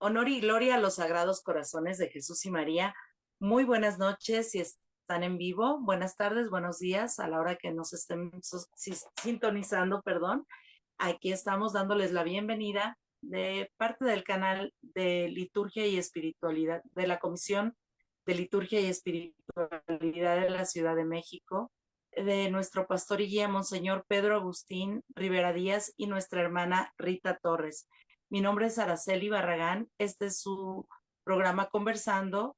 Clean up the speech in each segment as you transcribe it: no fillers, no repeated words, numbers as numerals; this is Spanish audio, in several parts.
Honor y gloria a los sagrados corazones de Jesús y María. Muy buenas noches si están en vivo. Buenas tardes, buenos días a la hora que nos estén sintonizando, perdón. Aquí estamos dándoles la bienvenida de parte del canal de Liturgia y Espiritualidad, de la Comisión de Liturgia y Espiritualidad de la Ciudad de México, de nuestro pastor y guía, Monseñor Pedro Agustín Rivera Díaz, y nuestra hermana Rita Torres. Mi nombre es Araceli Barragán, este es su programa Conversando,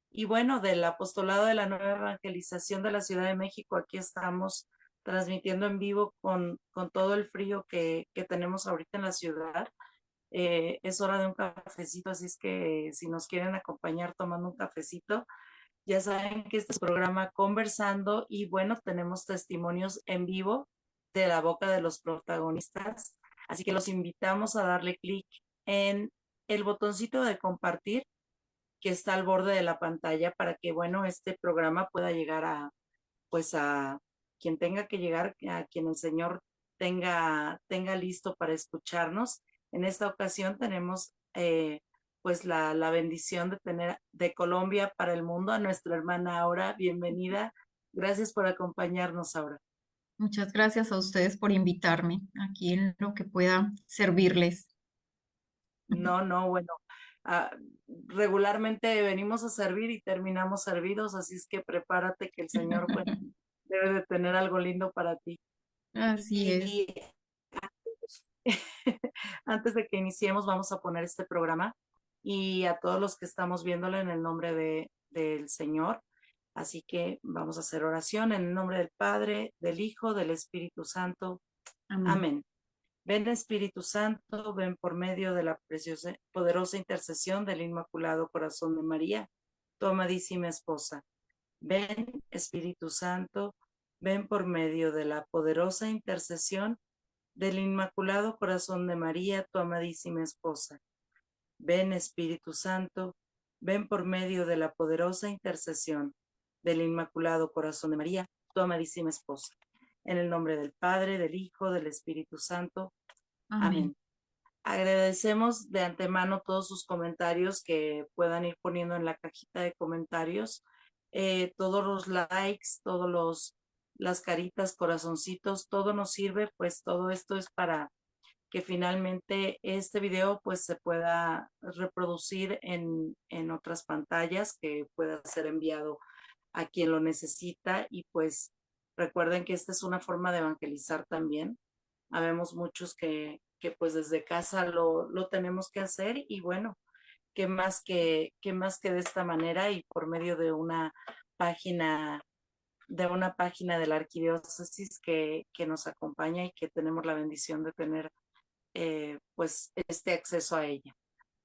y bueno, del Apostolado de la Nueva Evangelización de la Ciudad de México, aquí estamos transmitiendo en vivo con todo el frío que tenemos ahorita en la ciudad. Es hora de un cafecito, así es que si nos quieren acompañar tomando un cafecito, ya saben que este es el programa Conversando, y bueno, tenemos testimonios en vivo de la boca de los protagonistas, así que los invitamos a darle clic en el botoncito de compartir que está al borde de la pantalla para que, bueno, este programa pueda llegar pues a quien tenga que llegar, a quien el Señor tenga listo para escucharnos. En esta ocasión tenemos pues la bendición de tener de Colombia para el mundo a nuestra hermana Aura. Bienvenida. Gracias por acompañarnos, Aura. Muchas gracias a ustedes por invitarme aquí en lo que pueda servirles. No, bueno, ah, regularmente venimos a servir y terminamos servidos, así es que prepárate que el Señor, bueno, debe de tener algo lindo para ti. Así es. Y antes de que iniciemos, vamos a poner este programa y a todos los que estamos viéndolo en el nombre del Señor. Así que vamos a hacer oración en el nombre del Padre, del Hijo, del Espíritu Santo. Amén. Amén. Ven Espíritu Santo, ven por medio de la preciosa, poderosa intercesión del Inmaculado Corazón de María, tu amadísima esposa. Ven Espíritu Santo, ven por medio de la poderosa intercesión del Inmaculado Corazón de María, tu amadísima esposa. Ven Espíritu Santo, ven por medio de la poderosa intercesión del Inmaculado Corazón de María, tu amadísima esposa. En el nombre del Padre, del Hijo, del Espíritu Santo. Amén. Amén. Agradecemos de antemano todos sus comentarios que puedan ir poniendo en la cajita de comentarios, todos los likes, las caritas, corazoncitos, todo nos sirve, pues todo esto es para que finalmente este video pues se pueda reproducir en otras pantallas, que pueda ser enviado a quien lo necesita. Y pues recuerden que esta es una forma de evangelizar también. Habemos muchos que pues desde casa lo tenemos que hacer, y bueno, qué más que de esta manera y por medio página, de una página de la arquidiócesis que nos acompaña y que tenemos la bendición de tener pues este acceso a ella.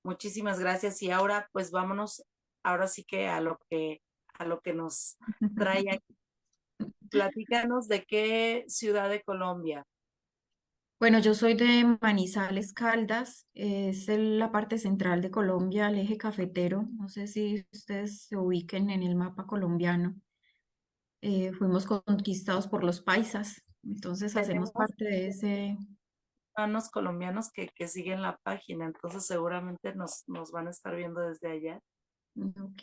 Muchísimas gracias, y ahora pues vámonos, ahora sí que a lo que nos trae aquí. Platícanos de qué ciudad de Colombia. Bueno, yo soy de Manizales, Caldas, es la parte central de Colombia, el eje cafetero. No sé si ustedes se ubiquen en el mapa colombiano. Fuimos conquistados por los paisas, entonces hacemos Tenemos parte de ese. hermanos colombianos que siguen la página, entonces seguramente nos van a estar viendo desde allá. Ok.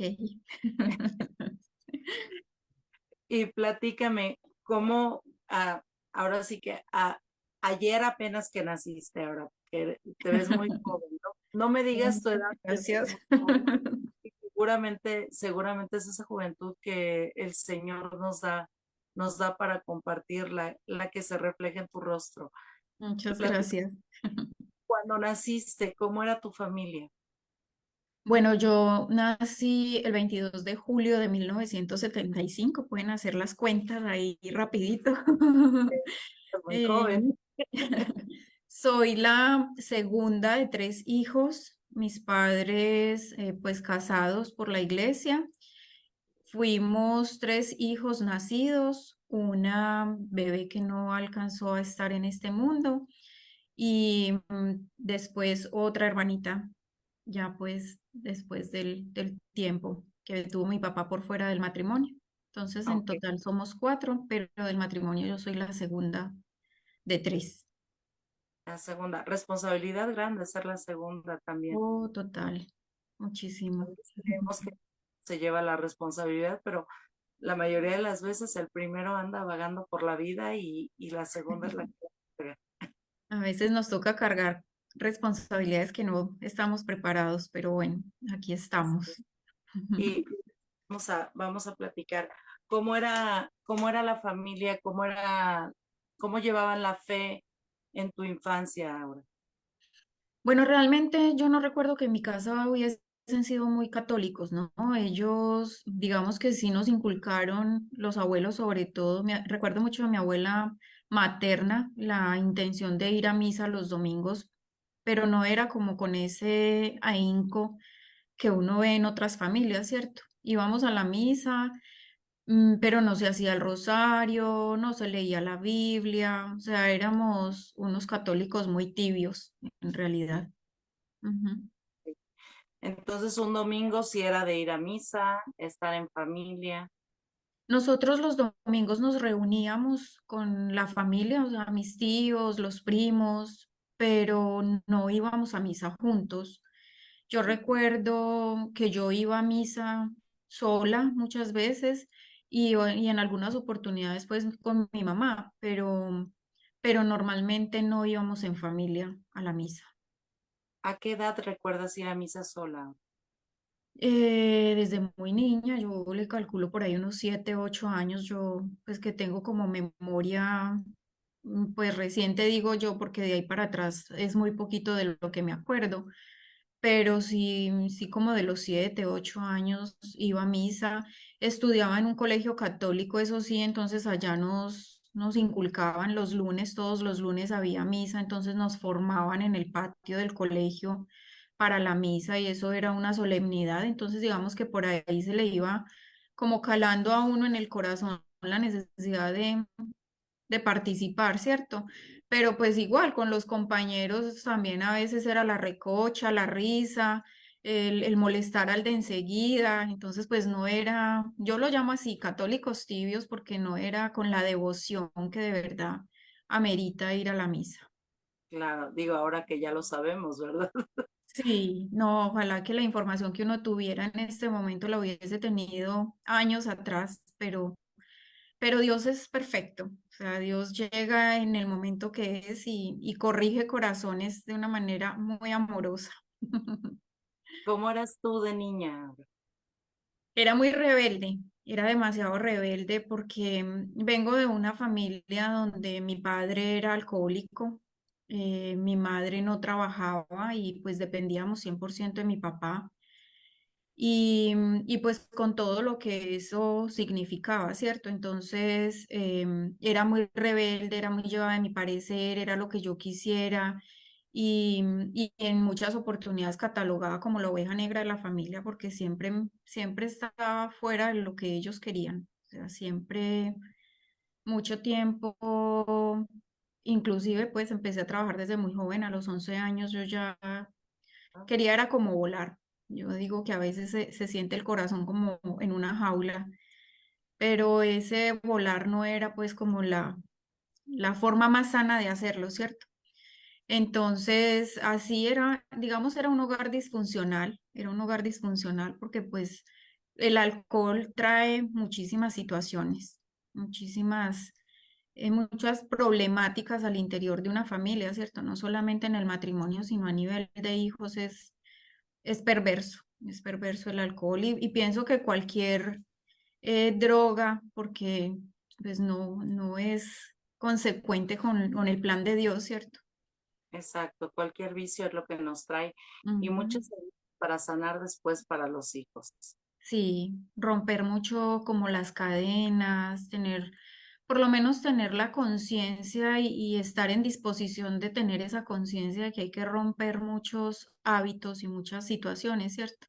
Y platícame, ¿cómo, ahora sí que ayer apenas que naciste, ahora que te ves muy joven, ¿no? No me digas tu edad, te ves Gracias. muy joven. Y seguramente es esa juventud que el Señor nos da para compartir, la que se refleja en tu rostro. Muchas Platícame, gracias. cuando naciste, ¿cómo era tu familia? Bueno, yo nací el 22 de julio de 1975. Pueden hacer las cuentas ahí rapidito. Eres muy Eh, joven. Soy la segunda de tres hijos, mis padres pues casados por la iglesia. Fuimos tres hijos nacidos, una bebé que no alcanzó a estar en este mundo y después otra hermanita, ya pues después del tiempo que tuvo mi papá por fuera del matrimonio. Entonces en Ok. total somos cuatro, pero del matrimonio yo soy la segunda de tres. La segunda, responsabilidad grande ser la segunda también. Oh, total, muchísimo. Creemos que se lleva la responsabilidad, pero la mayoría de las veces el primero anda vagando por la vida y la segunda es la que carga. A veces nos toca cargar responsabilidades que no estamos preparados, pero bueno, aquí estamos. Y vamos a platicar cómo era la familia, cómo llevaban la fe en tu infancia ahora. Bueno, realmente yo no recuerdo que en mi casa hubiesen sido muy católicos, ¿no? Ellos, digamos que sí nos inculcaron, los abuelos sobre todo, recuerdo mucho a mi abuela materna, la intención de ir a misa los domingos, pero no era como con ese ahínco que uno ve en otras familias, ¿cierto? Íbamos a la misa, pero no se hacía el rosario, no se leía la Biblia, o sea, éramos unos católicos muy tibios, en realidad. Ujú. Entonces un domingo sí era de ir a misa, estar en familia. Nosotros los domingos nos reuníamos con la familia, o sea, mis tíos, los primos, pero no íbamos a misa juntos. Yo recuerdo que yo iba a misa sola muchas veces y en algunas oportunidades pues con mi mamá, pero normalmente no íbamos en familia a la misa. ¿A qué edad recuerdas ir a misa sola? Desde muy niña, yo le calculo por ahí unos 7, 8 años, yo pues que tengo como memoria, pues reciente digo yo, porque de ahí para atrás es muy poquito de lo que me acuerdo, pero sí, sí como de los 7, 8 años iba a misa, estudiaba en un colegio católico, eso sí, entonces allá nos inculcaban los lunes, todos los lunes había misa, entonces nos formaban en el patio del colegio para la misa y eso era una solemnidad, entonces digamos que por ahí se le iba como calando a uno en el corazón la necesidad de participar, ¿cierto? Pero pues igual con los compañeros también a veces era la recocha, la risa, el molestar al de enseguida, entonces pues no era, yo lo llamo así, católicos tibios, porque no era con la devoción que de verdad amerita ir a la misa. Claro, digo ahora que ya lo sabemos, ¿verdad? Sí, no, ojalá que la información que uno tuviera en este momento la hubiese tenido años atrás, pero Dios es perfecto, o sea, Dios llega en el momento que es y corrige corazones de una manera muy amorosa. ¿Cómo eras tú de niña? Era muy rebelde, era demasiado rebelde porque vengo de una familia donde mi padre era alcohólico, mi madre no trabajaba y pues dependíamos 100% de mi papá. Y pues con todo lo que eso significaba, ¿cierto? Entonces era muy rebelde, era muy llevada de mi parecer, era lo que yo quisiera y en muchas oportunidades catalogada como la oveja negra de la familia porque siempre estaba fuera de lo que ellos querían, o sea, siempre mucho tiempo, inclusive pues empecé a trabajar desde muy joven, a los 11 años yo ya quería era como volar. Yo digo que a veces se siente el corazón como en una jaula, pero ese volar no era pues como la forma más sana de hacerlo, ¿cierto? Entonces, así era, digamos, era un hogar disfuncional porque pues el alcohol trae muchísimas situaciones, muchas problemáticas al interior de una familia, ¿cierto? No solamente en el matrimonio, sino a nivel de hijos es perverso el alcohol y pienso que cualquier droga, porque pues no es consecuente con el plan de Dios, ¿cierto? Exacto, cualquier vicio es lo que nos trae y Ujú. muchos para sanar después para los hijos. Sí, romper mucho como las cadenas, por lo menos tener la conciencia y estar en disposición de tener esa conciencia de que hay que romper muchos hábitos y muchas situaciones, ¿cierto?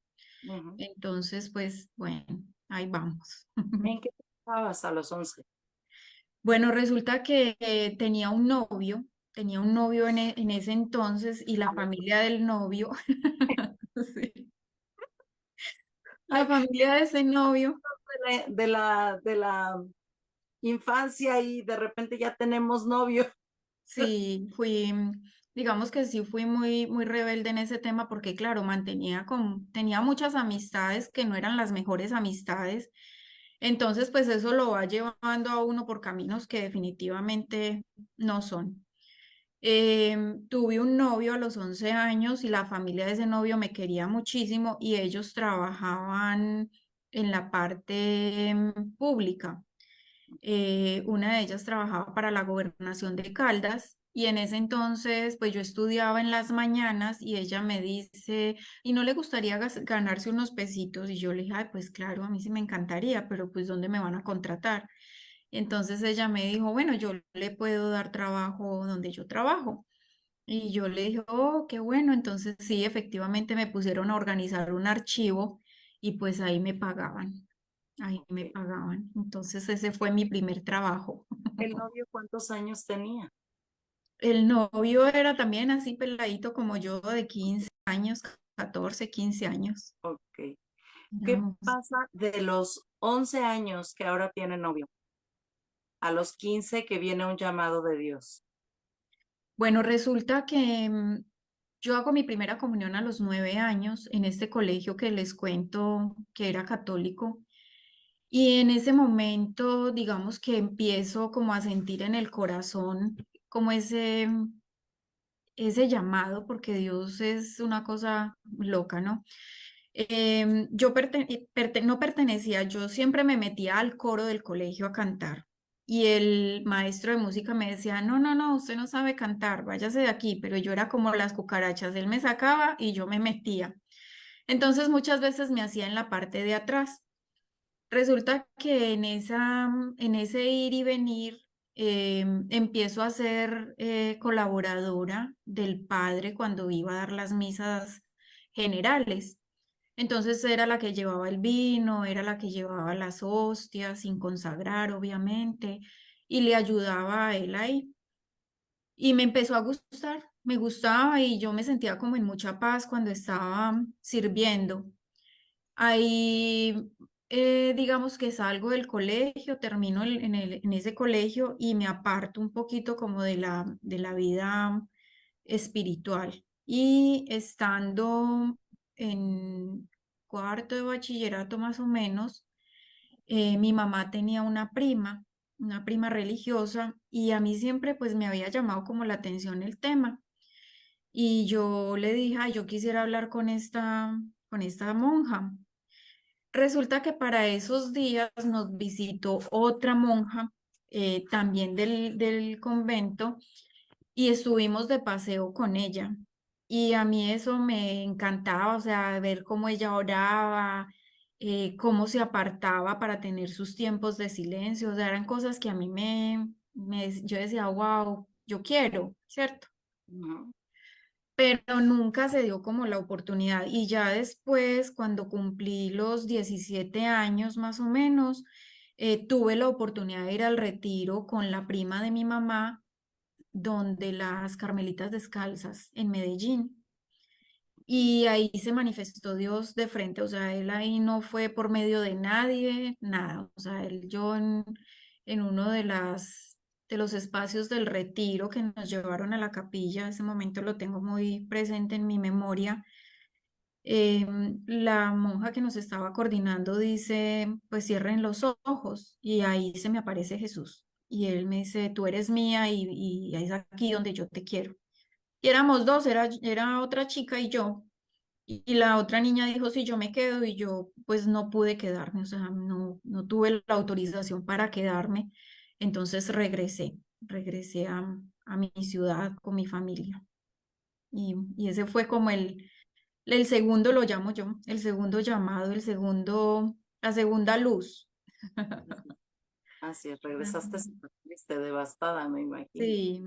Ujú. Entonces, pues bueno, ahí vamos. ¿En qué estabas a los 11? Bueno, resulta que tenía un novio en ese entonces y la familia del novio, sí, la Ay, familia de ese novio, de la infancia y de repente ya tenemos novio. sí, fui. digamos que sí fui muy rebelde en ese tema porque, claro, tenía muchas amistades que no eran las mejores amistades. Entonces, pues eso lo va llevando a uno por caminos que definitivamente no son. Tuve un novio a los 11 años y la familia de ese novio me quería muchísimo y ellos trabajaban en la parte pública. Una de ellas trabajaba para la gobernación de Caldas y en ese entonces pues yo estudiaba en las mañanas y ella me dice, ¿y no le gustaría ganarse unos pesitos? Y yo le dije, ay, pues claro, a mí sí me encantaría, pero pues ¿dónde me van a contratar? Entonces ella me dijo, bueno, yo le puedo dar trabajo donde yo trabajo. Y yo le dije, oh, qué bueno. Entonces sí, efectivamente me pusieron a organizar un archivo y pues ahí me pagaban. Ahí me Ok. pagaban. Entonces ese fue mi primer trabajo. ¿El novio cuántos años tenía? El novio era también así peladito como yo, de 15 años, 14, 15 años. Ok. ¿Qué Éramos- pasa de los 11 años que ahora tiene novio a los 15 que viene un llamado de Dios? Bueno, resulta que yo hago mi primera comunión a los 9 años en este colegio que les cuento que era católico. Y en ese momento, digamos que empiezo como a sentir en el corazón como ese llamado, porque Dios es una cosa loca, ¿no? No pertenecía, yo siempre me metía al coro del colegio a cantar. Y el maestro de música me decía, no, no, no, usted no sabe cantar, váyase de aquí, pero yo era como las cucarachas, él me sacaba y yo me metía. Entonces muchas veces me hacía en la parte de atrás. Resulta que en ese ir y venir empiezo a ser colaboradora del padre cuando iba a dar las misas generales. Entonces era la que llevaba el vino, era la que llevaba las hostias sin consagrar, obviamente, y le ayudaba a él ahí. Y me empezó a gustar, me gustaba y yo me sentía como en mucha paz cuando estaba sirviendo. Ahí, digamos que salgo del colegio, termino en ese colegio y me aparto un poquito como de la vida espiritual. Y estando en cuarto de bachillerato más o menos, mi mamá tenía una prima religiosa, y a mí siempre pues me había llamado como la atención el tema. Y yo le dije, "Ay, yo quisiera hablar con esta monja". Resulta que para esos días nos visitó otra monja, también del convento, y estuvimos de paseo con ella. Y a mí eso me encantaba, o sea, ver cómo ella oraba, cómo se apartaba para tener sus tiempos de silencio, o sea, eran cosas que a mí yo decía, wow, yo quiero, ¿cierto? Ujú. Pero nunca se dio como la oportunidad. Y ya después, cuando cumplí los 17 años más o menos, tuve la oportunidad de ir al retiro con la prima de mi mamá, donde las Carmelitas Descalzas en Medellín. Y ahí se manifestó Dios de frente, o sea, él ahí no fue por medio de nadie, nada. O sea, yo en uno de los espacios del retiro que nos llevaron a la capilla, ese momento lo tengo muy presente en mi memoria. La monja que nos estaba coordinando dice, pues cierren los ojos, y ahí se me aparece Jesús. Y él me dice, tú eres mía y es aquí donde yo te quiero. Y éramos dos, era otra chica y yo. Y la otra niña dijo, sí, yo me quedo, y yo pues no pude quedarme, o sea, no tuve la autorización para quedarme. Entonces regresé a mi ciudad con mi familia. Y ese fue como el segundo, lo llamo yo, el segundo llamado, la segunda luz. Así es, regresaste súper triste, devastada, me imagino. Sí,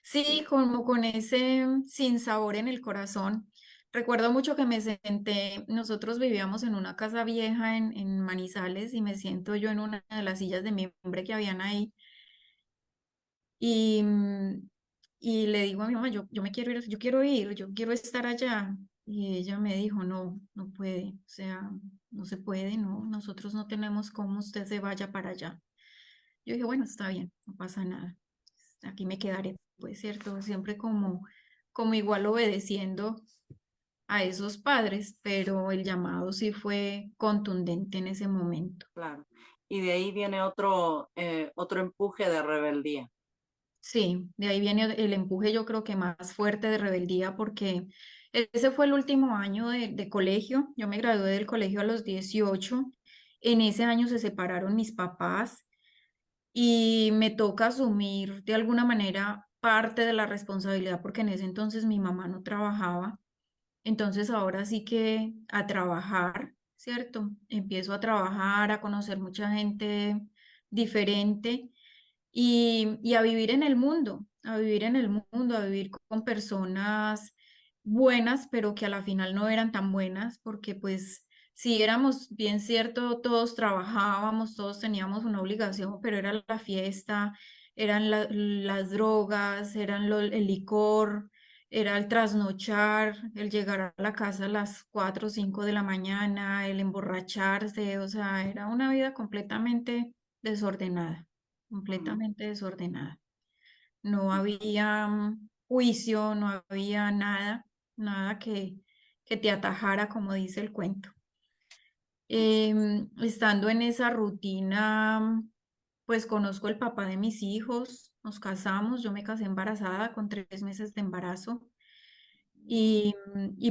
sí, Sí. como con ese sinsabor en el corazón. Recuerdo mucho que me senté, nosotros vivíamos en una casa vieja en Manizales, y me siento yo en una de las sillas de mimbre que habían ahí, y, y le digo a mi mamá, yo me quiero ir, yo quiero estar allá. Y ella me dijo, no, no puede, o sea, no se puede, no, nosotros no tenemos cómo usted se vaya para allá. Yo dije, bueno, está bien, no pasa nada, aquí me quedaré, pues cierto, siempre como como igual obedeciendo a esos padres, pero el llamado sí fue contundente en ese momento. claro. Y de ahí viene otro empuje de rebeldía. Sí, de ahí viene el empuje, yo creo que más fuerte de rebeldía, porque ese fue el último año de colegio. Yo me gradué del colegio a los 18. En ese año se separaron mis papás y me toca asumir de alguna manera parte de la responsabilidad, porque en ese entonces mi mamá no trabajaba. Entonces ahora sí que a trabajar, ¿cierto? Empiezo a trabajar, a conocer mucha gente diferente y a vivir en el mundo, a vivir en el mundo, a vivir con personas buenas, pero que a la final no eran tan buenas, porque pues si éramos bien cierto, todos trabajábamos, todos teníamos una obligación, pero era la fiesta, eran las drogas, el licor, era el trasnochar, el llegar a la casa a las 4 o 5 de la mañana, el emborracharse, o sea, era una vida completamente desordenada, Ujú. completamente desordenada. No había juicio, no había nada, nada que te atajara, como dice el cuento. Estando en esa rutina, pues conozco el papá de mis hijos, nos casamos, yo me casé embarazada con 3 meses de embarazo y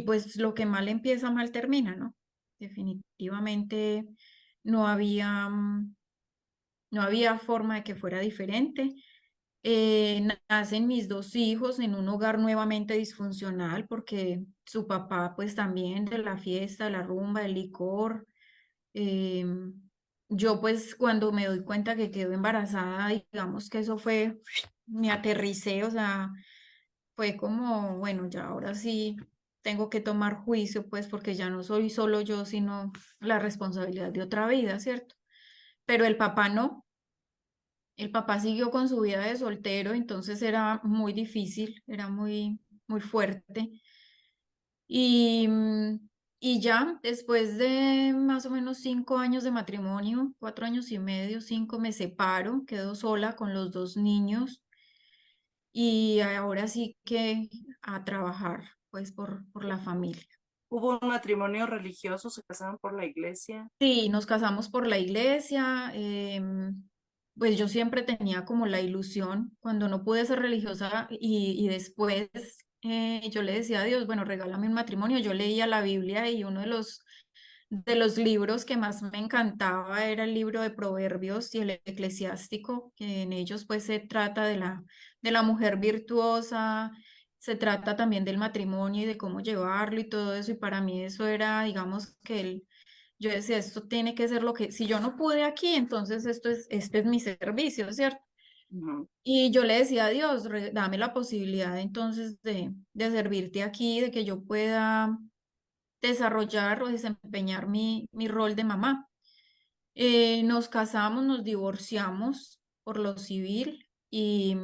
pues lo que mal empieza, mal termina, ¿no? Definitivamente no había, no había forma de que fuera diferente. Nacen mis dos hijos en un hogar nuevamente disfuncional porque su papá pues también de la fiesta, la rumba, el licor. eh, yo pues cuando me doy cuenta que quedo embarazada, digamos que eso fue, me aterricé, o sea, fue como, bueno, ya ahora sí tengo que tomar juicio pues porque ya no soy solo yo, sino la responsabilidad de otra vida, ¿cierto? Pero el papá no. El papá siguió con su vida de soltero, entonces era muy difícil, era muy, muy fuerte. Y, y ya después de más o menos 5 años de matrimonio, 4 años y medio, 5, me separo, quedo sola con los dos niños y ahora sí que a trabajar, pues por la familia. ¿Hubo un matrimonio religioso? ¿Se casaron por la iglesia? Sí, nos casamos por la iglesia. Pues yo siempre tenía como la ilusión, cuando no pude ser religiosa y después yo le decía a Dios, bueno, regálame un matrimonio. Yo leía la Biblia y uno de los libros que más me encantaba era el libro de Proverbios y el Eclesiástico, que en ellos pues se trata de la mujer virtuosa, se trata también del matrimonio y de cómo llevarlo y todo eso. Y para mí eso era, digamos, yo decía, esto tiene que ser lo que, si yo no pude aquí, entonces este es mi servicio, ¿cierto? Ujú. Y yo le decía a Dios, dame la posibilidad entonces de servirte aquí, de que yo pueda desarrollar o desempeñar mi rol de mamá. Nos casamos, nos divorciamos por lo civil y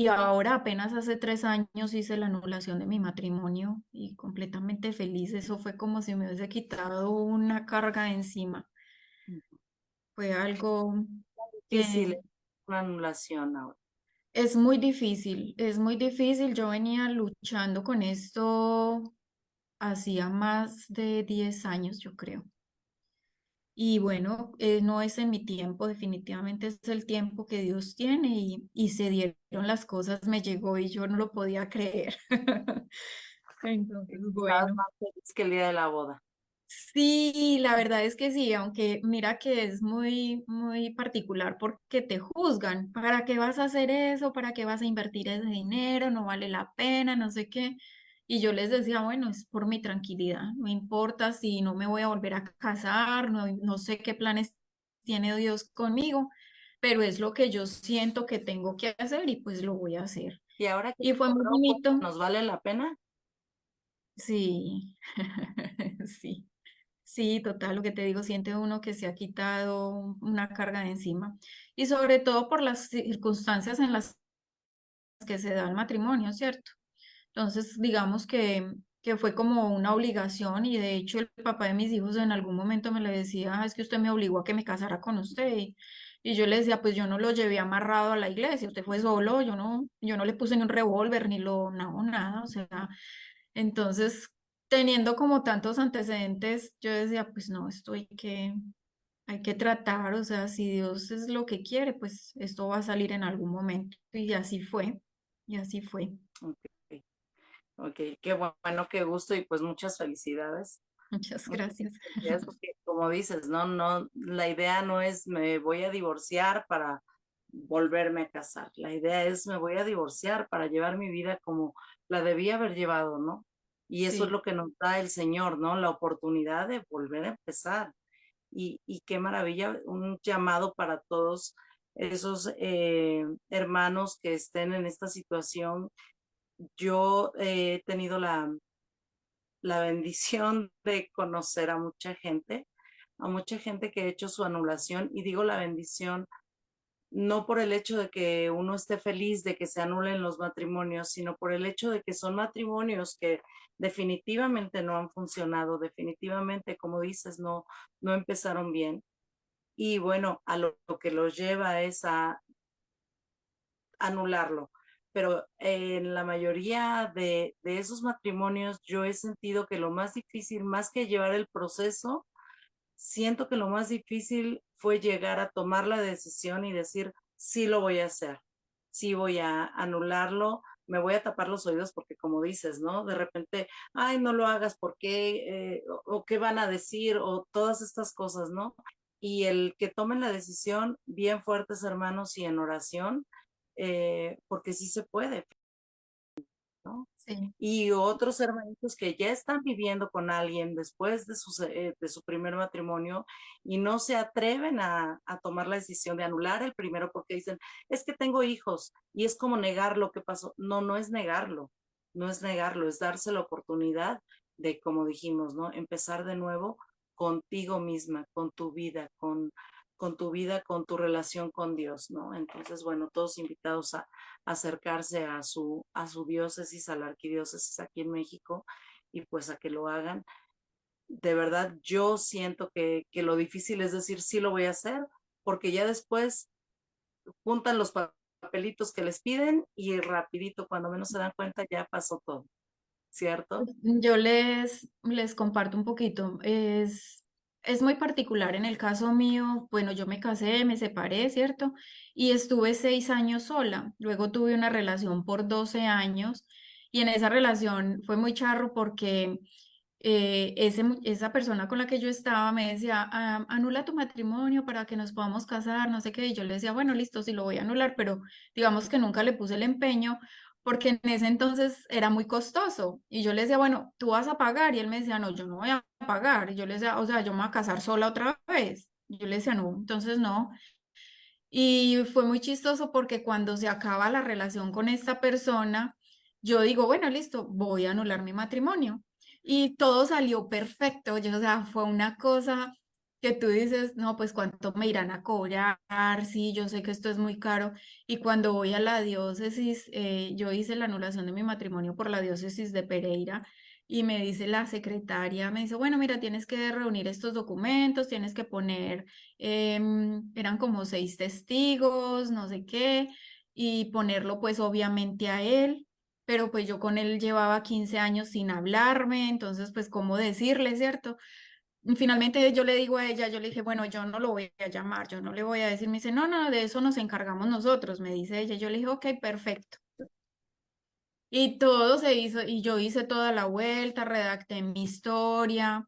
ahora apenas hace 3 años hice la anulación de mi matrimonio y completamente feliz. Eso fue como si me hubiese quitado una carga de encima. Fue algo que Difícil una anulación ahora. es muy difícil, es muy difícil. Yo venía luchando con esto hacía más de 10 años, yo creo. Y bueno, no es en mi tiempo, definitivamente es el tiempo que Dios tiene y se dieron las cosas, me llegó y yo no lo podía creer. Entonces, Estabas bueno. más feliz que el día de la boda. Sí, la verdad es que sí, aunque mira que es muy, muy particular porque te juzgan. ¿Para qué vas a hacer eso? ¿Para qué vas a invertir ese dinero? No vale la pena, no sé qué. Y yo les decía, bueno, es por mi tranquilidad. No importa si no me voy a volver a casar, no sé qué planes tiene Dios conmigo, pero es lo que yo siento que tengo que hacer y pues lo voy a hacer. Y ahora que Y se fue muy logró, bonito. ¿nos vale la pena? Sí, sí. Sí, total, lo que te digo, siente uno que se ha quitado una carga de encima y sobre todo por las circunstancias en las que se da el matrimonio, ¿cierto? Entonces, digamos que fue como una obligación y de hecho el papá de mis hijos en algún momento me le decía, "Ah, es que usted me obligó a que me casara con usted Y yo le decía, pues yo no lo llevé amarrado a la iglesia, usted fue solo, yo no le puse ni un revólver, ni no, nada, o sea, entonces, teniendo como tantos antecedentes, yo decía, pues no, hay que tratar, o sea, si Dios es lo que quiere, pues esto va a salir en algún momento. Y así fue. Ok, ok, qué bueno, qué gusto y pues muchas felicidades. Muchas Muchas gracias. felicidades porque como dices, no, la idea no es me voy a divorciar para volverme a casar. La idea es me voy a divorciar para llevar mi vida como la debía haber llevado, ¿no? Y eso es Sí, lo que nos da el Señor, ¿no? La oportunidad de volver a empezar. Y qué maravilla, un llamado para todos esos hermanos que estén en esta situación. Yo he tenido la bendición de conocer a mucha gente que ha hecho su anulación y digo la bendición no por el hecho de que uno esté feliz de que se anulen los matrimonios, sino por el hecho de que son matrimonios que definitivamente no han funcionado, definitivamente, como dices, no empezaron bien. Y bueno, a lo que los lleva es a anularlo. Pero en la mayoría de esos matrimonios yo he sentido que lo más difícil, más que llevar el proceso, siento que lo más difícil fue llegar a tomar la decisión y decir, sí lo voy a hacer, sí voy a anularlo, me voy a tapar los oídos porque como dices, ¿no? De repente, ay, no lo hagas, ¿por qué? O qué van a decir, o todas estas cosas, ¿no? Y el que tomen la decisión bien fuertes, hermanos, y en oración, porque sí se puede, ¿no? sí. Y otros hermanitos que ya están viviendo con alguien después de su primer matrimonio y no se atreven a tomar la decisión de anular el primero porque dicen, es que tengo hijos y es como negar lo que pasó. No, no es negarlo, no es negarlo, es darse la oportunidad de, como dijimos, ¿no? Empezar de nuevo contigo misma, con tu vida, con tu vida, con tu relación con Dios, ¿no? Entonces, bueno, todos invitados a acercarse a su diócesis, a la arquidiócesis aquí en México, y pues a que lo hagan. De verdad, yo siento que lo difícil es decir, sí lo voy a hacer, porque ya después juntan los papelitos que les piden y rapidito, cuando menos se dan cuenta, ya pasó todo, ¿cierto? Yo les comparto un poquito. Es muy particular. En el caso mío, bueno, yo me casé, me separé, ¿cierto? Y estuve 6 años sola. Luego tuve una relación por 12 años y en esa relación fue muy charro porque esa persona con la que yo estaba me decía, anula tu matrimonio para que nos podamos casar, no sé qué. Y yo le decía, bueno, listo, sí lo voy a anular, pero digamos que nunca le puse el empeño porque en ese entonces era muy costoso. Y yo le decía, bueno, tú vas a pagar. Y él me decía, no, yo no voy a pagar. Y yo le decía, o sea, yo me voy a casar sola otra vez. Y yo le decía, no, entonces no. Y fue muy chistoso porque cuando se acaba la relación con esta persona, yo digo, bueno, listo, voy a anular mi matrimonio. Y todo salió perfecto. O sea, fue una cosa que tú dices, no, pues cuánto me irán a cobrar, sí, yo sé que esto es muy caro. Y cuando voy a la diócesis, yo hice la anulación de mi matrimonio por la diócesis de Pereira. Y me dice la secretaria, me dice, bueno, mira, tienes que reunir estos documentos, tienes que poner eran como 6 testigos, no sé qué, y ponerlo pues obviamente a él, pero pues yo con él llevaba 15 años sin hablarme, entonces pues cómo decirle, ¿cierto? Y finalmente yo le digo a ella, yo le dije, bueno, yo no lo voy a llamar, yo no le voy a decir, me dice, no, no, de eso nos encargamos nosotros, me dice ella, yo le dije, ok, perfecto. Y todo se hizo, y yo hice toda la vuelta, redacté mi historia,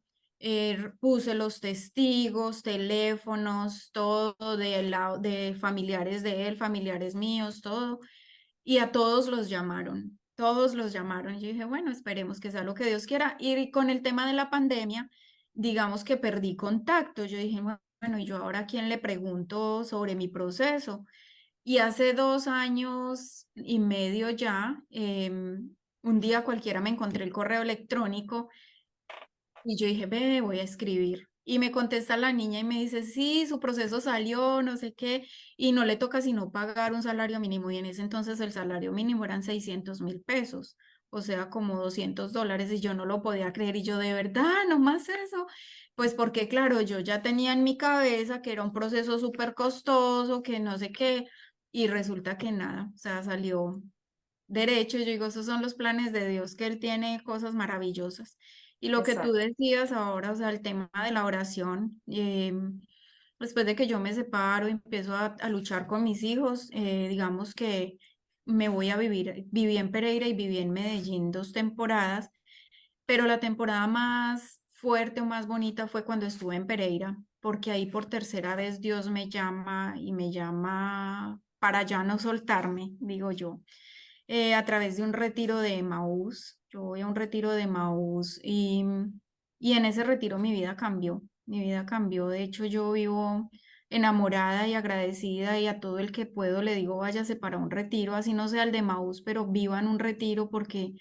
puse los testigos, teléfonos, todo de familiares de él, familiares míos, todo. Y a todos los llamaron, todos los llamaron. Y yo dije, bueno, esperemos que sea lo que Dios quiera. Y con el tema de la pandemia, digamos que perdí contacto. Yo dije, bueno, ¿y yo ahora a quién le pregunto sobre mi proceso? Y hace 2 años y medio ya, un día cualquiera me encontré el correo electrónico y yo dije, ve, voy a escribir. Y me contesta la niña y me dice, sí, su proceso salió, no sé qué, y no le toca sino pagar un salario mínimo. Y en ese entonces el salario mínimo eran 600.000 pesos, o sea, como $200. Y yo no lo podía creer. Y yo, de verdad, no más eso. Pues porque, claro, yo ya tenía en mi cabeza que era un proceso súper costoso, que no sé qué, y resulta que nada, o sea, salió derecho. Yo digo, esos son los planes de Dios, que Él tiene cosas maravillosas. Y lo que tú Exacto. decías ahora, o sea, el tema de la oración, después de que yo me separo y empiezo a luchar con mis hijos, digamos que me voy a vivir, viví en Pereira y viví en Medellín 2 temporadas, pero la temporada más fuerte o más bonita fue cuando estuve en Pereira, porque ahí por tercera vez Dios me llama y me llama para ya no soltarme, digo yo, a través de un retiro de Emaús. Yo voy a un retiro de Emaús y en ese retiro mi vida cambió. Mi vida cambió. De hecho, yo vivo enamorada y agradecida y a todo el que puedo le digo, váyase para un retiro, así no sea el de Emaús, pero viva en un retiro porque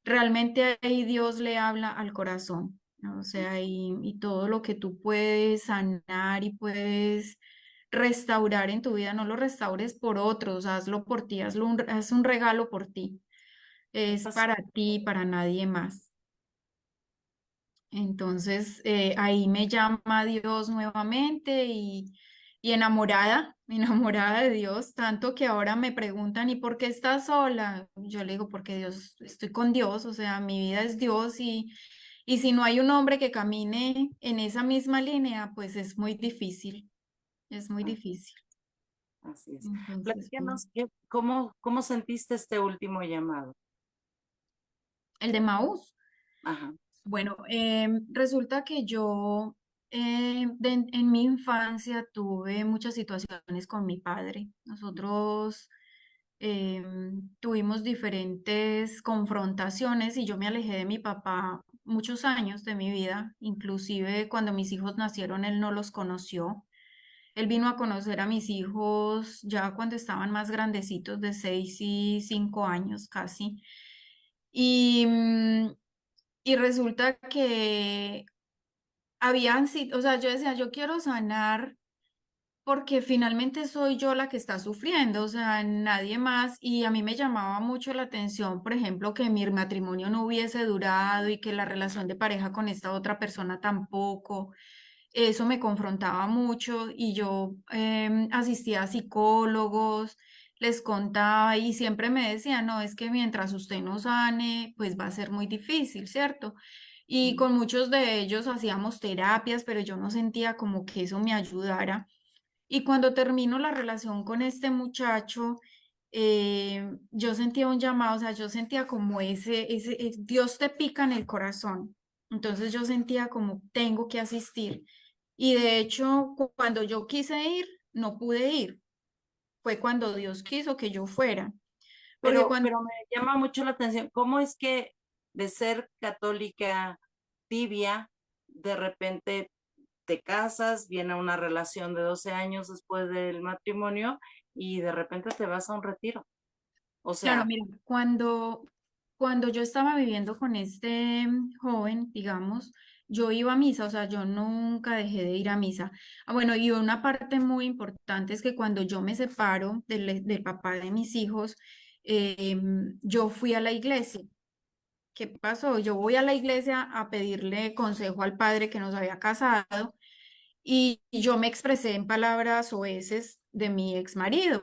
realmente ahí Dios le habla al corazón, ¿no? O sea, y todo lo que tú puedes sanar y puedes restaurar en tu vida, no lo restaures por otros, hazlo por ti, haz un regalo por ti, es para ti, para nadie más. Entonces, ahí me llama Dios nuevamente y enamorada, enamorada de Dios, tanto que ahora me preguntan, ¿y por qué estás sola? Yo le digo, porque Dios, estoy con Dios, o sea, mi vida es Dios y si no hay un hombre que camine en esa misma línea, pues es muy difícil. Así es. Entonces, pues, Platícanos, ¿cómo sentiste este último llamado? el de Maús. Ajá. Bueno, resulta que yo en mi infancia tuve muchas situaciones con mi padre. Nosotros tuvimos diferentes confrontaciones y yo me alejé de mi papá muchos años de mi vida. Inclusive cuando mis hijos nacieron, él no los conoció. Él vino a conocer a mis hijos ya cuando estaban más grandecitos, de 6 y 5 años casi. Y, y resulta que o sea, yo decía, yo quiero sanar porque finalmente soy yo la que está sufriendo, o sea, nadie más. Y a mí me llamaba mucho la atención, por ejemplo, que mi matrimonio no hubiese durado y que la relación de pareja con esta otra persona tampoco. Eso me confrontaba mucho y yo asistía a psicólogos, les contaba y siempre me decían, no, es que mientras usted no sane, pues va a ser muy difícil, ¿cierto? Y Ujú. con muchos de ellos hacíamos terapias, pero yo no sentía como que eso me ayudara. Y cuando termino la relación con este muchacho, yo sentía un llamado, o sea, yo sentía como Dios te pica en el corazón. Entonces yo sentía como tengo que asistir. Y de hecho, cuando yo quise ir, no pude ir. Fue cuando Dios quiso que yo fuera. Porque cuando, Pero me llama mucho la atención, ¿cómo es que de ser católica tibia, de repente te casas, viene una relación de 12 años después del matrimonio y de repente te vas a un retiro? O claro, sea, mira, cuando yo estaba viviendo con este joven, digamos, yo iba a misa, o sea, yo nunca dejé de ir a misa. Ah, bueno, y una parte muy importante es que cuando yo me separo del papá de mis hijos, yo fui a la iglesia. ¿Qué pasó? Yo voy a la iglesia a pedirle consejo al padre que nos había casado y yo me expresé en palabras soeces de mi ex marido.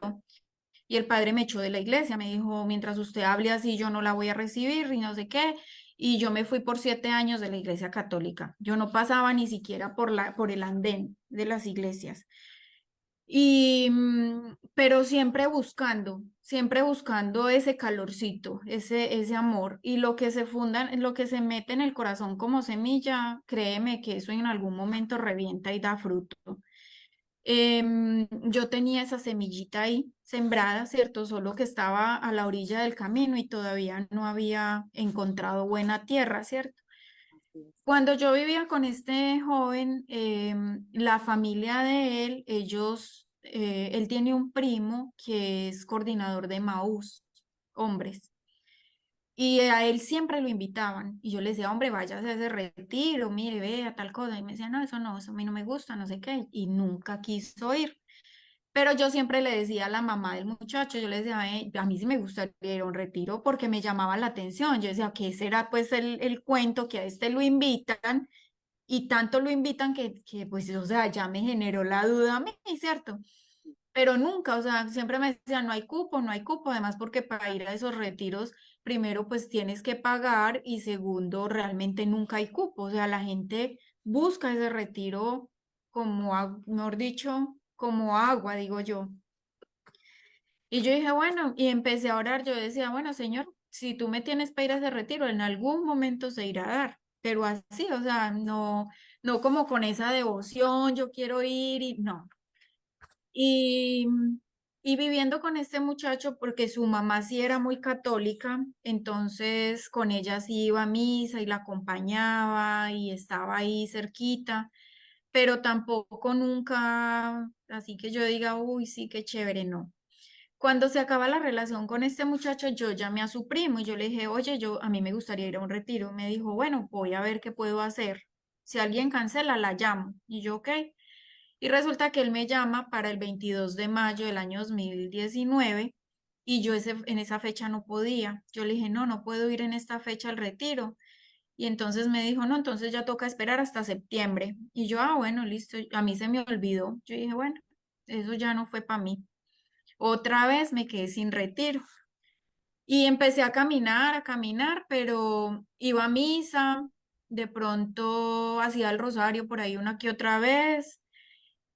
Y el padre me echó de la iglesia, me dijo, mientras usted hable así, yo no la voy a recibir y no sé qué. Y yo me fui por 7 años de la iglesia católica. Yo no pasaba ni siquiera por el andén de las iglesias. Y, pero siempre buscando ese calorcito, ese amor. Y lo que se funda, lo que se mete en el corazón como semilla, créeme que eso en algún momento revienta y da fruto. Yo tenía esa semillita ahí sembrada, ¿cierto? Solo que estaba a la orilla del camino y todavía no había encontrado buena tierra, ¿cierto? así es. Cuando yo vivía con este joven, la familia de él, él tiene un primo que es coordinador de Maús, hombres. Y a él siempre lo invitaban. Y yo le decía, hombre, vaya a ese retiro, mire, vea tal cosa. Y me decía, no, eso a mí no me gusta, no sé qué. Y nunca quiso ir. Pero yo siempre le decía a la mamá del muchacho, yo le decía, a mí sí me gustaría ir a un retiro porque me llamaba la atención. Yo decía, ¿qué será pues el cuento que a este lo invitan? y tanto lo invitan que pues, o sea, ya me generó la duda a mí, ¿cierto? Pero nunca, o sea, siempre me decían, no hay cupo, no hay cupo, además porque para ir a esos retiros, primero pues tienes que pagar y segundo, realmente nunca hay cupo, o sea, la gente busca ese retiro como, mejor dicho, como agua, digo yo. Y yo dije, bueno, y empecé a orar, yo decía, bueno, Señor, si tú me tienes para ir a ese retiro, en algún momento se irá a dar, pero así, o sea, no, no como con esa devoción, yo quiero ir y no. Y, y viviendo con este muchacho, porque su mamá sí era muy católica, entonces con ella sí iba a misa y la acompañaba y estaba ahí cerquita, pero tampoco nunca, así que yo diga, uy, sí, qué chévere, no. Cuando se acaba la relación con este muchacho, yo llamé a su primo y yo le dije, oye, a mí me gustaría ir a un retiro. Me dijo, bueno, voy a ver qué puedo hacer. Si alguien cancela, la llamo. Y yo, ok. Y resulta que él me llama para el 22 de mayo del año 2019 y yo en esa fecha no podía. Yo le dije, no, no puedo ir en esta fecha al retiro. Y entonces me dijo, no, entonces ya toca esperar hasta septiembre. Y yo, bueno, listo. A mí se me olvidó. Yo dije, bueno, eso ya no fue para mí. Otra vez me quedé sin retiro. Y empecé a caminar, pero iba a misa, de pronto hacía el rosario por ahí una que otra vez,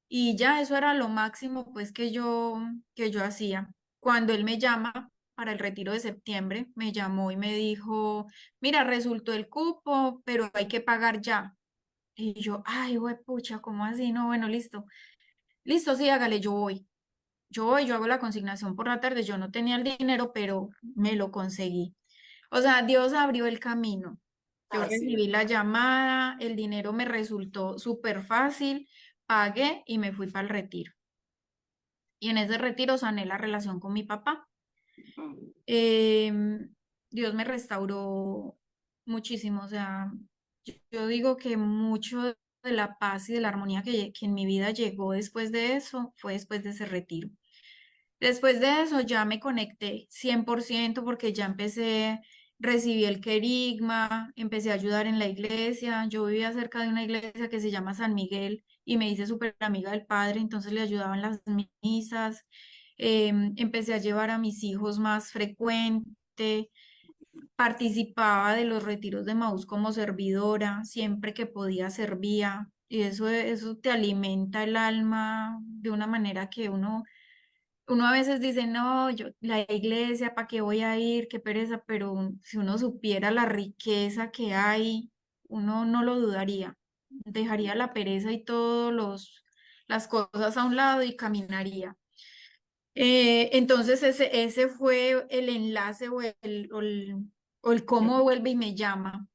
y ya eso era lo máximo pues que yo hacía. Cuando él me llama para el retiro de septiembre, me llamó y me dijo, mira, resultó el cupo, pero hay que pagar ya. Y yo, ay, pucha, ¿cómo así? No, bueno, listo. Listo, sí, hágale, yo voy. Yo hago la consignación por la tarde, yo no tenía el dinero, pero me lo conseguí. O sea, Dios abrió el camino. Yo Así es. recibí la llamada, el dinero me resultó súper fácil, pagué y me fui para el retiro. Y en ese retiro sané la relación con mi papá. Mm. Em, Dios me restauró muchísimo, o sea, yo digo que mucho de la paz y de la armonía que en mi vida llegó después de eso fue después de ese retiro. Después de eso ya me conecté 100% porque ya recibí el querigma, empecé a ayudar en la iglesia. Yo vivía cerca de una iglesia que se llama San Miguel y me hice súper amiga del padre, entonces le ayudaba en las misas. Empecé a llevar a mis hijos más frecuente, participaba de los retiros de Maús como servidora, siempre que podía servía. Y eso te alimenta el alma de una manera que uno a veces dice, no, la iglesia, ¿para qué voy a ir? Qué pereza, pero si uno supiera la riqueza que hay, uno no lo dudaría. Dejaría la pereza y las cosas a un lado y caminaría. Entonces ese fue el enlace o el cómo vuelve y me llama.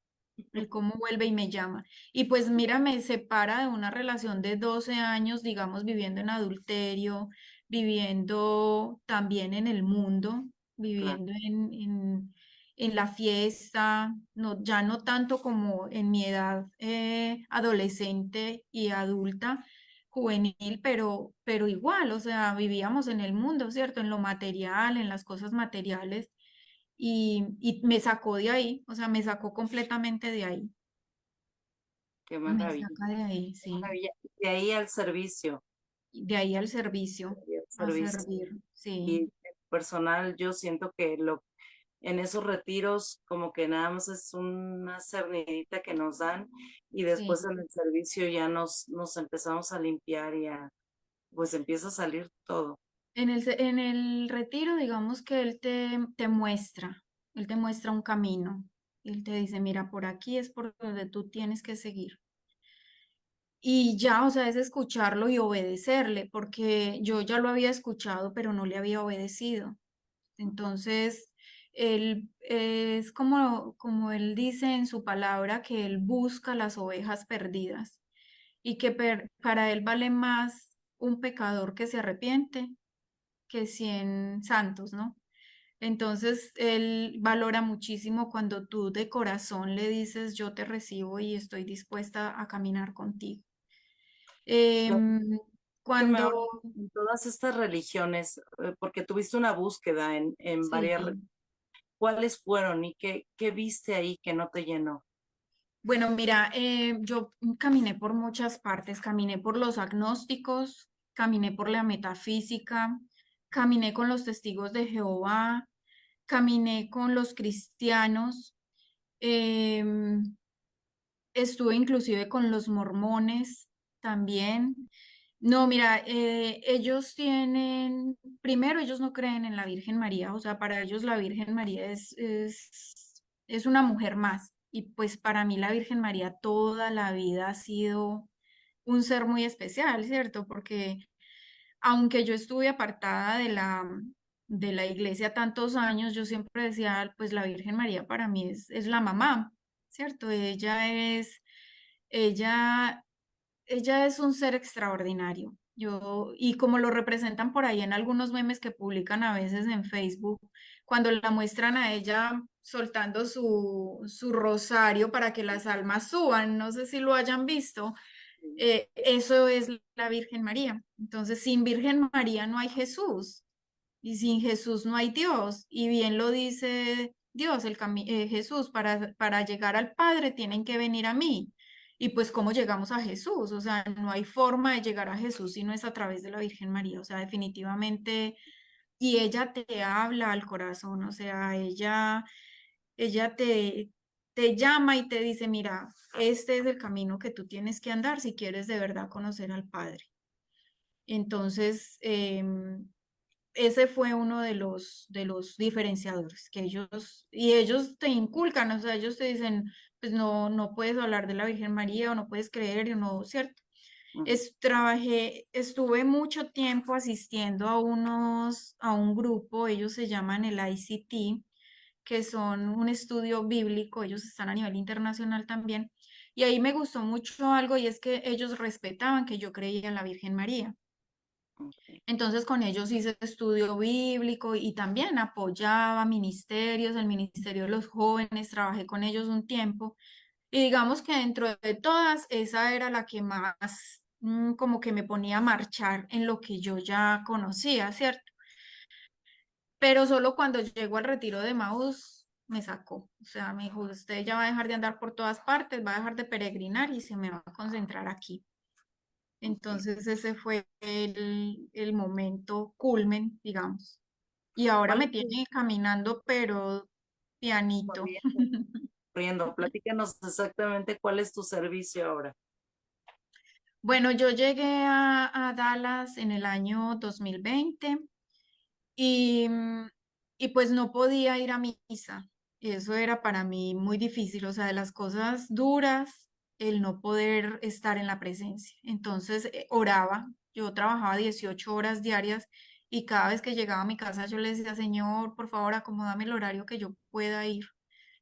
El cómo vuelve y me llama. Y pues mira, me separa de una relación de 12 años, digamos, viviendo en adulterio, viviendo también en el mundo, Claro. viviendo en la fiesta, no, ya no tanto como en mi edad adolescente y adulta, juvenil, pero igual, o sea, vivíamos en el mundo, ¿cierto? En lo material, en las cosas materiales y me sacó de ahí, o sea, me sacó completamente de ahí, Qué me maravilla, saca de ahí, qué sí, maravilla. De ahí al servicio, de ahí al servicio, de ahí al a servicio. servir, Y sí, en personal, yo siento que en esos retiros como que nada más es una cernidita que nos dan y sí. después en el servicio ya nos empezamos a limpiar y pues empieza a salir todo. En el retiro, digamos que él te muestra un camino, él te dice, mira, por aquí es por donde tú tienes que seguir. Y ya, o sea, es escucharlo y obedecerle, porque yo ya lo había escuchado, pero no le había obedecido. Entonces, él es como él dice en su palabra que él busca las ovejas perdidas y que para él vale más un pecador que se arrepiente que 100 santos, ¿no? Entonces, él valora muchísimo cuando tú de corazón le dices, yo te recibo y estoy dispuesta a caminar contigo. Em, Cuéntame cuando, ahora, en todas estas religiones, porque tuviste una búsqueda en sí. varias, ¿cuáles fueron y qué viste ahí que no te llenó? Bueno, mira, yo caminé por muchas partes, caminé por los agnósticos, caminé por la metafísica, caminé con los testigos de Jehová, caminé con los cristianos, em, estuve inclusive con los mormones también. No, mira, ellos tienen, primero ellos no creen en la Virgen María, o sea, para ellos la Virgen María es una mujer más. Y pues para mí la Virgen María toda la vida ha sido un ser muy especial, ¿cierto? Porque aunque yo estuve apartada de la iglesia tantos años, yo siempre decía, pues la Virgen María para mí es la mamá, ¿cierto? Ella, ella es un ser extraordinario. Y como lo representan por ahí en algunos memes que publican a veces en Facebook, cuando la muestran a ella soltando su rosario para que las almas suban, no sé si lo hayan visto, eso es la Virgen María. Entonces, sin Virgen María no hay Jesús y sin Jesús no hay Dios. Y bien lo dice Dios, Jesús, para llegar al Padre tienen que venir a mí. Y pues, ¿cómo llegamos a Jesús? O sea, no hay forma de llegar a Jesús si no es a través de la Virgen María. O sea, definitivamente, y ella te habla al corazón, o sea, ella te llama y te dice, mira, este es el camino que tú tienes que andar si quieres de verdad conocer al Padre. Entonces, ese fue uno de los diferenciadores que y ellos te inculcan, o sea, ellos te dicen, pues no, no puedes hablar de la Virgen María o no puedes creer, o no, ¿cierto? Ujú. Estuve mucho tiempo asistiendo a un grupo, ellos se llaman el ICT, que son un estudio bíblico, ellos están a nivel internacional también, y ahí me gustó mucho algo y es que ellos respetaban que yo creía en la Virgen María. Ok. Entonces con ellos hice estudio bíblico y también apoyaba ministerios, el Ministerio de los Jóvenes, trabajé con ellos un tiempo y digamos que dentro de todas, esa era la que más como que me ponía a marchar en lo que yo ya conocía, ¿cierto? Pero solo cuando llegó al retiro de Maús me sacó. O sea, me dijo, usted ya va a dejar de andar por todas partes, va a dejar de peregrinar y se me va a concentrar aquí. Ok. Entonces ese fue el momento culmen, digamos. Y ahora ¿Cuál me es tu tiene caminando, pero pianito. corriendo? Corriendo. Platícanos exactamente cuál es tu servicio ahora. Bueno, yo llegué a Dallas en el año 2020 y, y pues no podía ir a misa. Eso era para mí muy difícil, o sea, de las cosas duras, el no poder estar en la presencia. Entonces oraba, yo trabajaba 18 horas diarias y cada vez que llegaba a mi casa yo le decía, Señor, por favor, acomódame el horario que yo pueda ir,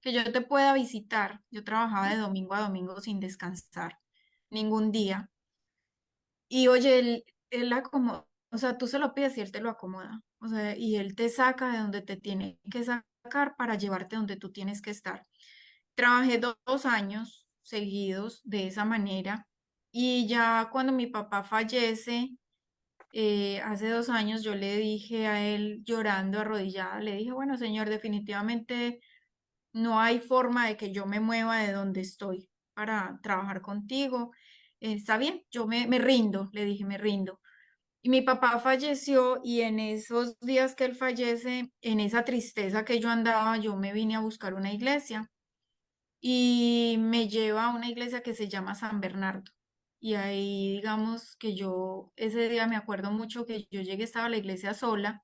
que yo te pueda visitar. Yo trabajaba de domingo a domingo sin descansar ningún día. Y oye, él o sea, tú se lo pides y él te lo acomoda. O sea, y él te saca de donde te tiene que sacar para llevarte donde tú tienes que estar. Trabajé 2 años seguidos de esa manera y ya cuando mi papá fallece, hace 2 años yo le dije a él llorando arrodillada, le dije, bueno, señor, definitivamente no hay forma de que yo me mueva de donde estoy para trabajar contigo. Está bien, me rindo, le dije, me rindo. Y mi papá falleció y en esos días que él fallece, en esa tristeza que yo andaba, yo me vine a buscar una iglesia y me lleva a una iglesia que se llama San Bernardo. Y ahí, digamos que yo, ese día me acuerdo mucho que yo llegué, estaba a la iglesia sola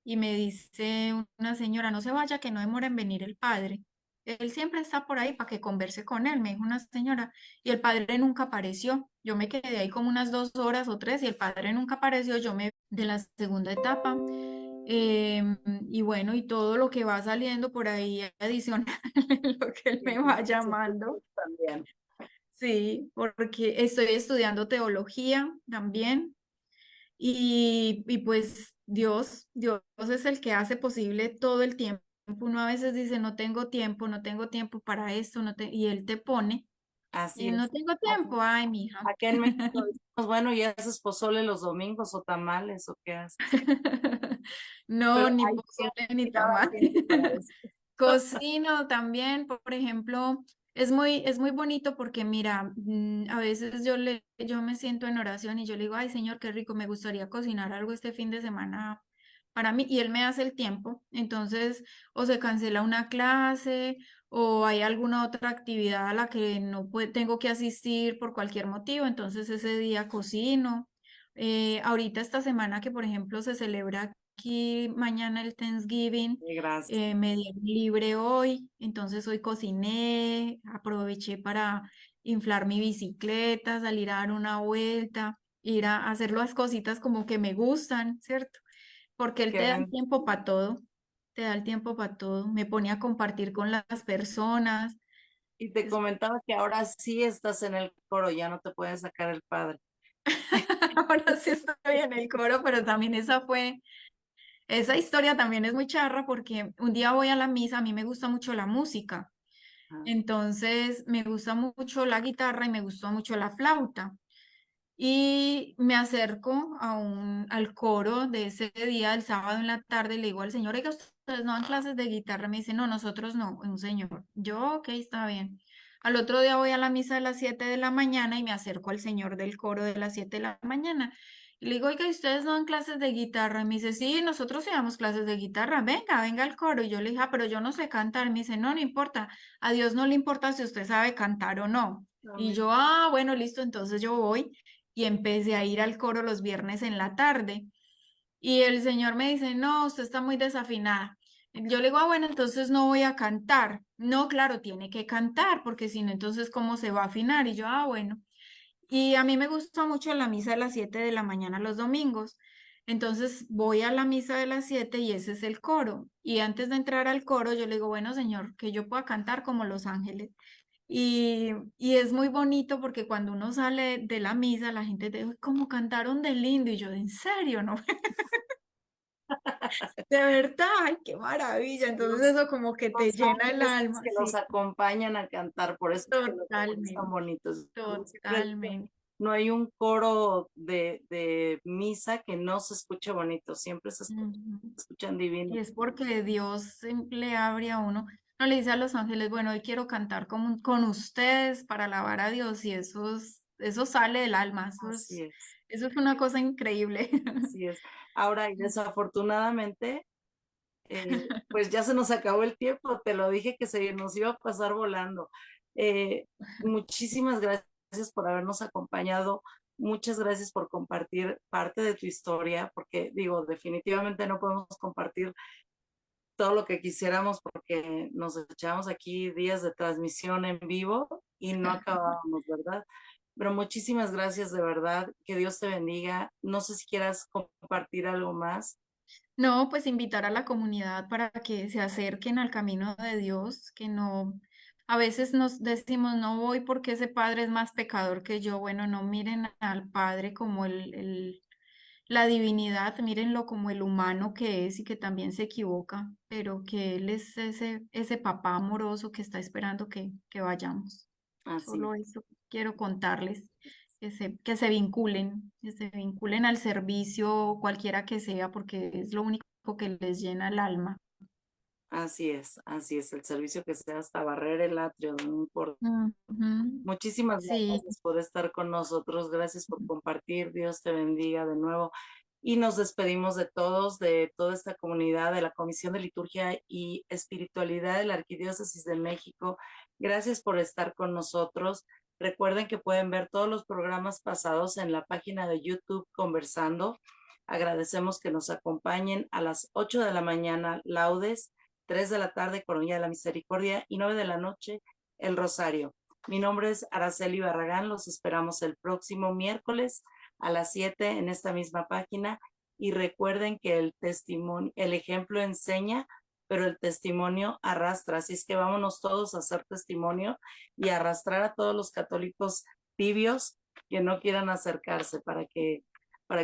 y me dice una señora, no se vaya, que no demora en venir el padre. Él siempre está por ahí para que converse con él, me dijo una señora, y el padre nunca apareció. Yo me quedé ahí como unas 2 horas o tres y el padre nunca apareció. Yo me de la segunda etapa. Y bueno, y todo lo que va saliendo por ahí adicional, lo que él me va llamando. También. Sí, porque estoy estudiando teología también. Y pues Dios es el que hace posible todo el tiempo. Uno a veces dice, no tengo tiempo, no tengo tiempo para esto, y Él te pone, Así y no es. tengo Así tiempo, ay, mija. acá en México decimos, bueno, ¿y haces pozole los domingos o tamales o qué haces? No, Pero ni hay pozole ni que daba tamal. tiempo para eso. Cocino también, por ejemplo, Es muy bonito porque mira, a veces yo me siento en oración y yo le digo, ay Señor, qué rico, me gustaría cocinar algo este fin de semana para mí y Él me hace el tiempo. Entonces, o se cancela una clase o hay alguna otra actividad a la que no tengo que asistir por cualquier motivo, entonces ese día cocino. Ahorita esta semana que, por ejemplo, se celebra aquí mañana el Thanksgiving. Gracias. Me dieron libre hoy, entonces hoy cociné, aproveché para inflar mi bicicleta, salir a dar una vuelta, ir a hacer las cositas como que me gustan, ¿cierto? Porque él Qué te da el ben- tiempo para todo, te da el tiempo para todo, me pone a compartir con las personas. Y te Es- comentaba que ahora sí estás en el coro, ya no te puede sacar el padre. Ahora sí estoy en el coro, pero también esa historia también es muy charra porque un día voy a la misa, a mí me gusta mucho la música. Ah, Entonces, me gusta mucho la guitarra y me gustó mucho la flauta. Y me acerco al coro de ese día, el sábado en la tarde, y le digo al señor, oiga, ustedes no dan clases de guitarra. Me dice, no, nosotros no, un señor. Yo, ok, está bien. Al otro día voy a la misa de las 7 de la mañana y me acerco al señor del coro de las 7 de la mañana. Y le digo, oiga, ¿y ustedes no dan clases de guitarra? Y me dice, sí, nosotros sí damos clases de guitarra. Venga, venga al coro. Y yo le dije, ah, pero yo no sé cantar. Me dice, no, no importa. A Dios no le importa si usted sabe cantar o no. Y amén. yo, ah, bueno, listo, entonces yo voy y empecé a ir al coro los viernes en la tarde. Y el señor me dice, no, usted está muy desafinada. Yo le digo, ah, bueno, entonces no voy a cantar. No, claro, tiene que cantar, porque si no, entonces, ¿cómo se va a afinar? Y yo, ah, bueno. Y a mí me gusta mucho la misa de las 7 de la mañana los domingos. Entonces voy a la misa de las 7 y ese es el coro. Y antes de entrar al coro, yo le digo, bueno, señor, que yo pueda cantar como los ángeles. Y es muy bonito porque cuando uno sale de la misa, la gente te dice, ¿cómo cantaron de lindo? Y yo, ¿en serio? ¿No? De verdad, ay, qué maravilla. Son Entonces eso como que te los llena el ángeles alma, que los sí, acompañan a cantar, por eso es que los coro tan totalmente, bonitos. Yo siempre digo, totalmente. no hay un coro de misa que no se escuche bonito, siempre Ujú. se escuchan divinos. Y es porque Dios le abre a uno, no le dice a los ángeles, bueno, hoy quiero cantar con ustedes para alabar a Dios y eso sale del alma, Así es, eso es una cosa increíble. así es. Ahora, y desafortunadamente, pues ya se nos acabó el tiempo, te lo dije que se nos iba a pasar volando. Eh, Muchísimas gracias por habernos acompañado, muchas gracias por compartir parte de tu historia, porque digo, definitivamente no podemos compartir todo lo que quisiéramos porque nos echamos aquí días de transmisión en vivo y no acabábamos, ¿verdad? Pero muchísimas gracias de verdad, que Dios te bendiga. No sé si quieras compartir algo más. No, pues invitar a la comunidad para que se acerquen al camino de Dios, que no, a veces nos decimos, no voy porque ese padre es más pecador que yo. Bueno, no miren al padre como la divinidad, mírenlo como el humano que es y que también se equivoca, pero que él es ese papá amoroso que está esperando que vayamos. Así, Solo eso quiero contarles, que se vinculen al servicio cualquiera que sea, porque es lo único que les llena el alma. así es, el servicio que sea hasta barrer el atrio, no importa. Ujú. Muchísimas Sí, gracias por estar con nosotros, gracias por compartir, Dios te bendiga de nuevo. Y nos despedimos de todos, de toda esta comunidad, de la Comisión de Liturgia y Espiritualidad de la Arquidiócesis de México. Gracias por estar con nosotros. Recuerden que pueden ver todos los programas pasados en la página de YouTube Conversando. Agradecemos que nos acompañen a las 8 de la mañana, Laudes, 3 de la tarde, Coronilla de la Misericordia y 9 de la noche, El Rosario. Mi nombre es Araceli Barragán, los esperamos el próximo miércoles a las 7 en esta misma página y recuerden que el testimonio, el ejemplo enseña, pero el testimonio arrastra, así es que vámonos todos a hacer testimonio y arrastrar a todos los católicos tibios que no quieran acercarse para que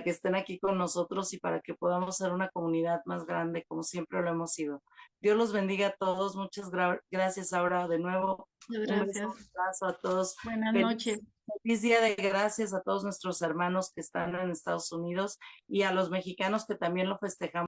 estén aquí con nosotros y para que podamos ser una comunidad más grande como siempre lo hemos sido. Dios los bendiga a todos, muchas gracias ahora de nuevo. muchas Un beso, gracias. un abrazo a todos. Buenas noches. Feliz Día de Gracias a todos nuestros hermanos que están en Estados Unidos y a los mexicanos que también lo festejamos.